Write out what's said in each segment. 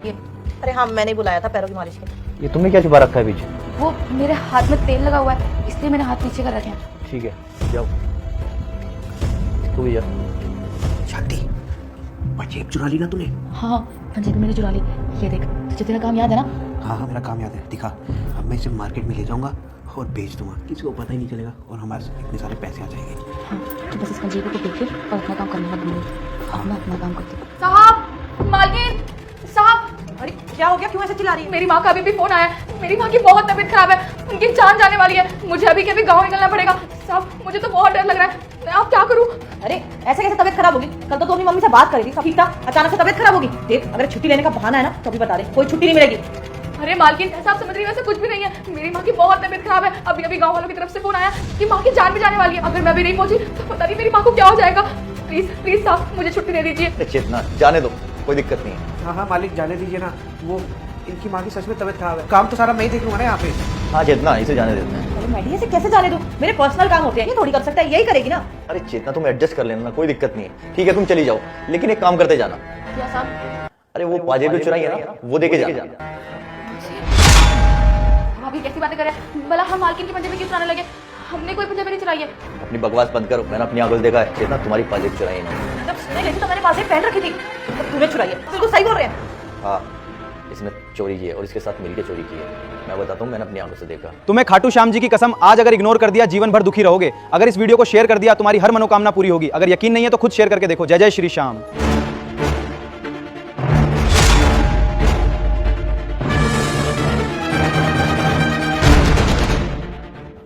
ये अरे हाँ, मैंने ही बुलाया था पैरों की मालिश के। ये तुमने क्या छुपा रखा है पीछे? वो मेरे हाथ में तेल लगा हुआ है, इसलिए मैंने हाथ नीचे कर रखे हैं। ठीक है, जाओ तू भी जा। शांति, पंजेब चुरा ली ना तूने? हाँ, पंजेबी मैंने चुरा ली। ये देख, तुझे तेरा काम याद है ना? हाँ हाँ, मेरा काम याद है, दिखा। अब मैं इसे मार्केट में ले जाऊंगा और बेच दूंगा, किसी को पता ही नहीं चलेगा और हमारे इतने सारे पैसे आ जाएंगे। हाँ, तो बस इस पंजेबी को देख के और अपना काम करने लग दूंगी। अब मैं अपना काम करती हूँ। साहब, मालकिन साहब। अरे क्या हो गया, क्यों ऐसे चिल्ला रही है? मेरी माँ का अभी भी फोन आया है। मेरी माँ की बहुत तबीयत खराब है, उनकी जान जाने वाली है। मुझे अभी के अभी गाँव निकलना पड़ेगा। साहब, मुझे तो बहुत डर लग रहा है, मैं अब क्या करूँ? अरे ऐसे कैसे तबीयत खराब होगी? कल तो तू अपनी मम्मी से बात करी थी, सब ठीक था, अचानक से तबीयत खराब होगी। देख, अगर छुट्टी लेने का बहाना है ना तो अभी बता दे, कोई छुट्टी नहीं मिलेगी। अरे मालकिन, ऐसा आप समझ रही हो, वैसे कुछ भी नहीं है। मेरी माँ की बहुत तबीयत खराब है। अभी अभी गाँव वालों की तरफ से फोन आया कि माँ की जान भी जाने वाली है। अगर मैं अभी नहीं पहुंची तो पता नहीं मेरी माँ को क्या हो जाएगा। प्लीज प्लीज साहब, मुझे छुट्टी दे दीजिए। चेतना, जाने दो, कोई दिक्कत नहीं है। हाँ हाँ मालिक, जाने दीजिए ना। वो इनकी माँ की सच में तबीयत खराब है, काम तो सारा मैं ही देख लूंगा ना यहाँ पे। हाँ चेतना, इसे जाने देते हैं। अरे मैडी, ऐसे कैसे जाने दूं? मेरे पर्सनल काम होते हैं, ये थोड़ी कर सकता है, यही करेगी ना। अरे चेतना, तुम एडजस्ट कर लेना ना, कोई दिक्कत नहीं है। ठीक है, तुम चली जाओ, लेकिन एक काम करते जाना। क्या साहब? अरे वो पाजेबी चुराई है ना, वो देके जाना। हम अभी कैसी बातें कर रहे हैं? भला हम मालकिन की पंजेबी क्यों चुराने लगे? हमने कोई पंजेबी नहीं चुराई है। अपनी बकवास बंद करो, मैंने अपनी आंखों से देखा है। चेतना, तुम्हारी पाजेब चुराई है ना। जब सुनने गई थी तो मैंने पास पहन रखी थी, तो तूने चुराई है। बिल्कुल सही बोल रहे हैं। हाँ, इसने चोरी की है और इसके साथ मिलकर चोरी की है। मैं बताता हूँ, मैंने अपनी आंखों से देखा। तुम्हें खाटू श्याम जी की कसम, आज अगर इग्नोर कर दिया जीवन भर दुखी रहोगे। अगर इस वीडियो को शेयर कर दिया तुम्हारी हर मनोकामना पूरी होगी। अगर यकीन नहीं है तो खुद शेयर करके देखो। जय जय श्री श्याम।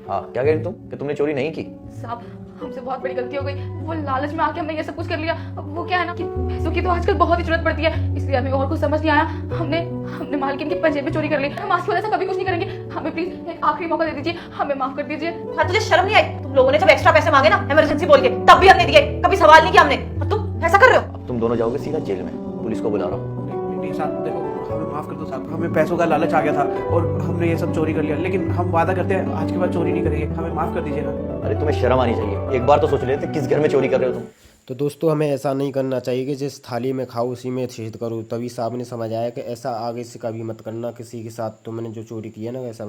हाँ, क्या कह रही तुम कि तुमने चोरी नहीं की? साहब, हमसे बहुत बड़ी गलती हो गई। वो लालच में आके हमने ये सब कुछ कर लिया। अब वो क्या है ना कि पैसों की तो आजकल बहुत ही जरूरत पड़ती है, इसलिए हमें और कुछ समझ नहीं आया। हमने मालकिन की पंजेबी चोरी कर ली। हम आज के बाद ऐसा कभी कुछ नहीं करेंगे। हमें प्लीज एक आखिरी मौका दे दीजिए, हमें माफ कर दीजिए। हाँ, तुझे शर्म नहीं आई? तुम लोगों ने जब एक्स्ट्रा पैसे मांगे ना इमरजेंसी बोल के, तब भी हमने दिए, कभी सवाल नहीं किया हमने, और तुम ऐसा कर रहे हो। अब तुम दोनों जाओगे सीधा जेल में, पुलिस को बुला रहा हूँ। नहीं साहब, देखो, हमें माफ कर दो साहब, हमें पैसों का लालच आ गया था और हमने ये सब चोरी कर लिया, लेकिन हम वादा करते हैं आज के बाद चोरी नहीं करेंगे, हमें माफ कर दीजिएगा। अरे तुम्हें शर्म आनी चाहिए, एक बार तो सोच लेते किस घर में चोरी कर रहे हो तुम। तो दोस्तों, हमें ऐसा नहीं करना चाहिए कि जिस थाली में खाओ उसी में छेद करो। तभी साहब ने समझ आया कि ऐसा आगे से कभी मत करना किसी के साथ। तुमने जो चोरी की है ना, वैसा